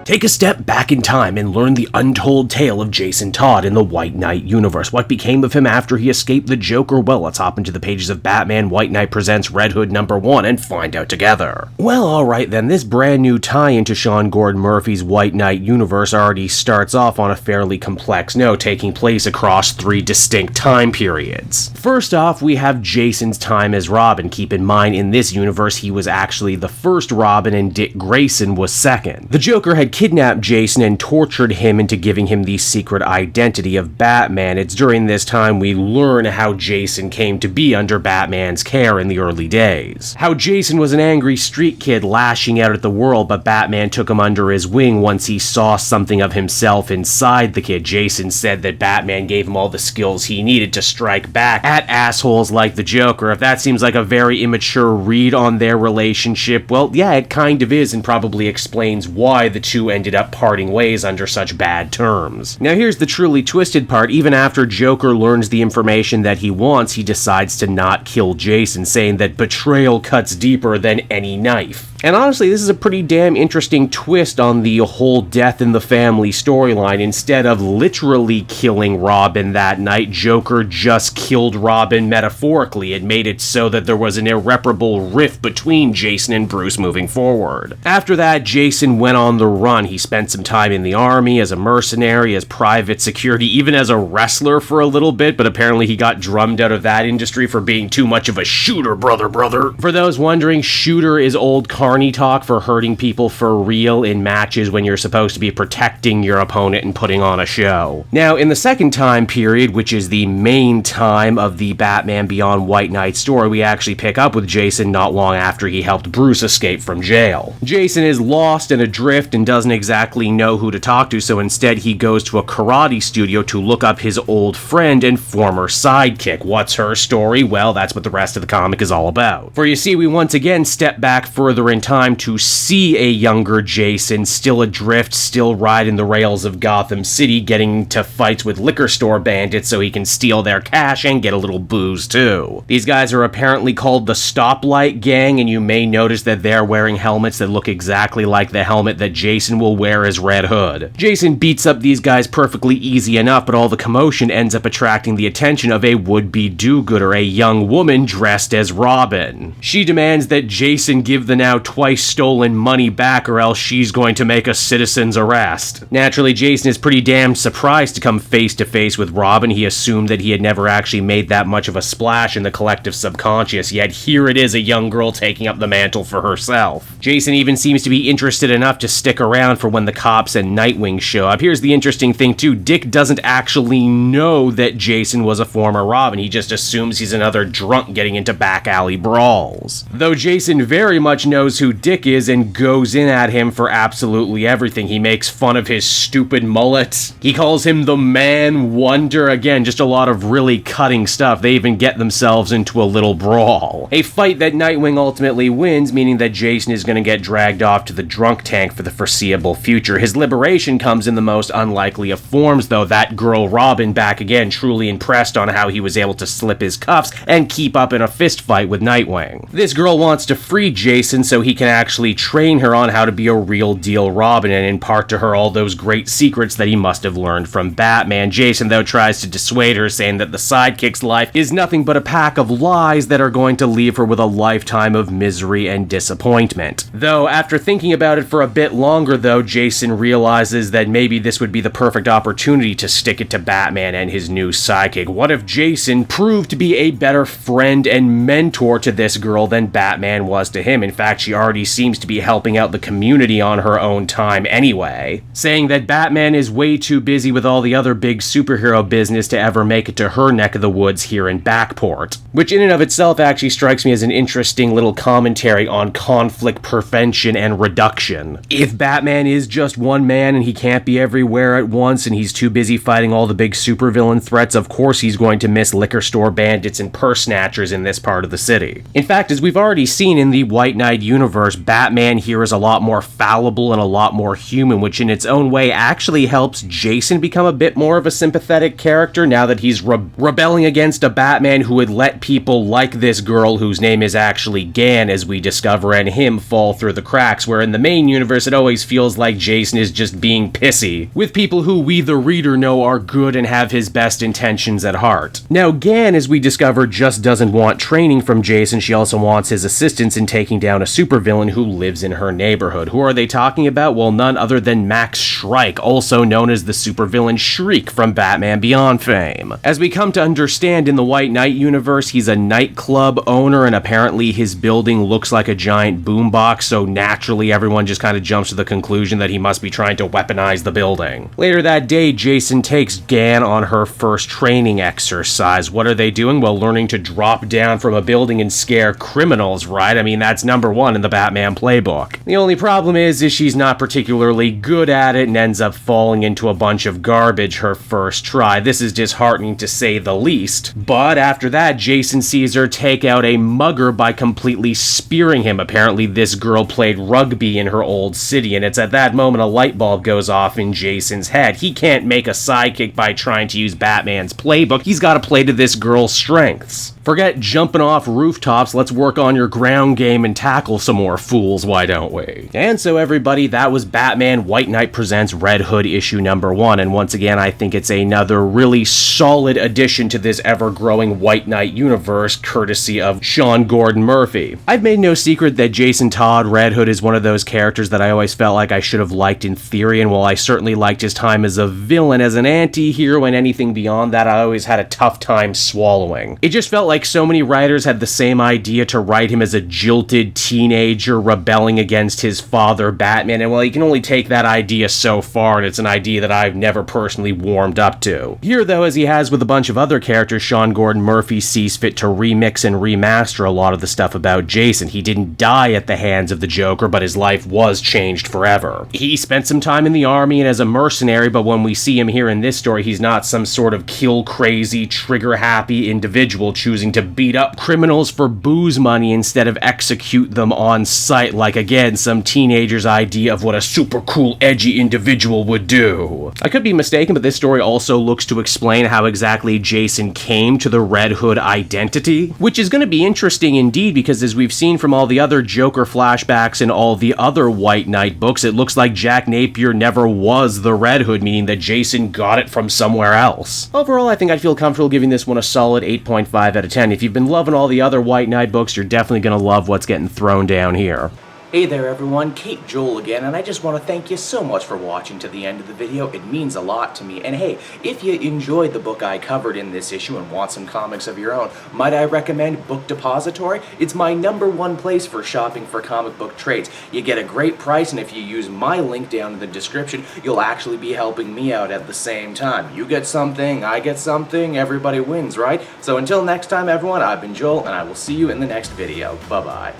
Take a step back in time and learn the untold tale of Jason Todd in the White Knight universe. What became of him after he escaped the Joker? Well, let's hop into the pages of Batman White Knight Presents Red Hood #1 and find out together. Well, alright then, this brand new tie-in to Sean Gordon Murphy's White Knight universe already starts off on a fairly complex note, taking place across 3 distinct time periods. First off, we have Jason's time as Robin. Keep in mind, in this universe, he was actually the first Robin and Dick Grayson was second. The Joker had kidnapped Jason and tortured him into giving him the secret identity of Batman. It's during this time we learn how Jason came to be under Batman's care in the early days. How Jason was an angry street kid lashing out at the world, but Batman took him under his wing once he saw something of himself inside the kid. Jason said that Batman gave him all the skills he needed to strike back at assholes like the Joker. If that seems like a very immature read on their relationship, well, yeah, it kind of is, and probably explains why the two ended up parting ways under such bad terms. Now here's the truly twisted part. Even after Joker learns the information that he wants, he decides to not kill Jason, saying that betrayal cuts deeper than any knife. And honestly, this is a pretty damn interesting twist on the whole death in the family storyline. Instead of literally killing Robin that night, Joker just killed Robin metaphorically. It made it so that there was an irreparable rift between Jason and Bruce moving forward. After that, Jason went on the run. He spent some time in the army, as a mercenary, as private security, even as a wrestler for a little bit, but apparently he got drummed out of that industry for being too much of a shooter, brother. For those wondering, shooter is old carny talk for hurting people for real in matches when you're supposed to be protecting your opponent and putting on a show. Now, in the second time period, which is the main time of the Batman Beyond White Knight story, we actually pick up with Jason not long after he helped Bruce escape from jail. Jason is lost and adrift and doesn't exactly know who to talk to, so instead he goes to a karate studio to look up his old friend and former sidekick. What's her story? Well, that's what the rest of the comic is all about. For you see, we once again step back further in time to see a younger Jason, still adrift, still riding the rails of Gotham City, getting into fights with liquor store bandits so he can steal their cash and get a little booze too. These guys are apparently called the Stoplight Gang, and you may notice that they're wearing helmets that look exactly like the helmet that Jason will wear as Red Hood. Jason beats up these guys perfectly easy enough, but all the commotion ends up attracting the attention of a would-be do-gooder, a young woman dressed as Robin. She demands that Jason give the now twice stolen money back, or else she's going to make a citizen's arrest. Naturally, Jason is pretty damn surprised to come face to face with Robin. He assumed that he had never actually made that much of a splash in the collective subconscious, yet here it is, a young girl taking up the mantle for herself. Jason even seems to be interested enough to stick around for when the cops and Nightwing show up. Here's the interesting thing too, Dick doesn't actually know that Jason was a former Robin. He just assumes he's another drunk getting into back alley brawls. Though Jason very much knows who Dick is and goes in at him for absolutely everything. He makes fun of his stupid mullet. He calls him the Man Wonder. Again, just a lot of really cutting stuff. They even get themselves into a little brawl. A fight that Nightwing ultimately wins, meaning that Jason is going to get dragged off to the drunk tank for the foreseeable future. His liberation comes in the most unlikely of forms, though. That girl Robin, back again, truly impressed on how he was able to slip his cuffs and keep up in a fist fight with Nightwing. This girl wants to free Jason so he can actually train her on how to be a real deal Robin and impart to her all those great secrets that he must have learned from Batman. Jason, though, tries to dissuade her, saying that the sidekick's life is nothing but a pack of lies that are going to leave her with a lifetime of misery and disappointment. Though, after thinking about it for a bit longer, though, Jason realizes that maybe this would be the perfect opportunity to stick it to Batman and his new sidekick. What if Jason proved to be a better friend and mentor to this girl than Batman was to him? In fact, she already seems to be helping out the community on her own time anyway, saying that Batman is way too busy with all the other big superhero business to ever make it to her neck of the woods here in Backport. Which in and of itself actually strikes me as an interesting little commentary on conflict prevention and reduction. If Batman is just one man and he can't be everywhere at once and he's too busy fighting all the big supervillain threats, of course he's going to miss liquor store bandits and purse snatchers in this part of the city. In fact, as we've already seen in the White Knight universe, universe, Batman here is a lot more fallible and a lot more human, which in its own way actually helps Jason become a bit more of a sympathetic character now that he's rebelling against a Batman who would let people like this girl, whose name is actually Gan, as we discover, and him fall through the cracks, where in the main universe it always feels like Jason is just being pissy with people who we, the reader, know are good and have his best intentions at heart. Now, Gan, as we discover, just doesn't want training from Jason. She also wants his assistance in taking down a supervillain who lives in her neighborhood. Who are they talking about? Well, none other than Max Schreck, also known as the supervillain Shriek from Batman Beyond fame. As we come to understand, in the White Knight universe, he's a nightclub owner, and apparently his building looks like a giant boombox, so naturally everyone just kind of jumps to the conclusion that he must be trying to weaponize the building. Later that day, Jason takes Gan on her first training exercise. What are they doing? Well, learning to drop down from a building and scare criminals, right? I mean, that's number one in the Batman playbook. The only problem is she's not particularly good at it and ends up falling into a bunch of garbage her first try. This is disheartening to say the least, but after that, Jason sees her take out a mugger by completely spearing him. Apparently, this girl played rugby in her old city, and it's at that moment a light bulb goes off in Jason's head. He can't make a sidekick by trying to use Batman's playbook. He's got to play to this girl's strengths. Forget jumping off rooftops, let's work on your ground game and tackle some more fools, why don't we? And so everybody, that was Batman White Knight Presents Red Hood issue number 1, and once again, I think it's another really solid addition to this ever-growing White Knight universe, courtesy of Sean Gordon Murphy. I've made no secret that Jason Todd, Red Hood, is one of those characters that I always felt like I should have liked in theory, and while I certainly liked his time as a villain, as an anti-hero, and anything beyond that, I always had a tough time swallowing. It just felt like so many writers had the same idea to write him as a jilted teenager rebelling against his father, Batman, and well, you can only take that idea so far, and it's an idea that I've never personally warmed up to. Here, though, as he has with a bunch of other characters, Sean Gordon Murphy sees fit to remix and remaster a lot of the stuff about Jason. He didn't die at the hands of the Joker, but his life was changed forever. He spent some time in the army and as a mercenary, but when we see him here in this story, he's not some sort of kill-crazy, trigger-happy individual choosing to beat up criminals for booze money instead of execute them on sight, like, again, some teenager's idea of what a super cool, edgy individual would do. I could be mistaken, but this story also looks to explain how exactly Jason came to the Red Hood identity, which is going to be interesting indeed, because as we've seen from all the other Joker flashbacks and all the other White Knight books, it looks like Jack Napier never was the Red Hood, meaning that Jason got it from somewhere else. Overall, I think I'd feel comfortable giving this one a solid 8.5 out of 10. If you've been loving all the other White Knight books, you're definitely going to love what's getting thrown down here. Hey there everyone, Kate Joel again, and I just want to thank you so much for watching to the end of the video. It means a lot to me. And hey, if you enjoyed the book I covered in this issue and want some comics of your own, might I recommend Book Depository? It's my #1 place for shopping for comic book trades. You get a great price, and if you use my link down in the description, you'll actually be helping me out at the same time. You get something, I get something, everybody wins, right? So until next time everyone, I've been Joel, and I will see you in the next video. Bye-bye.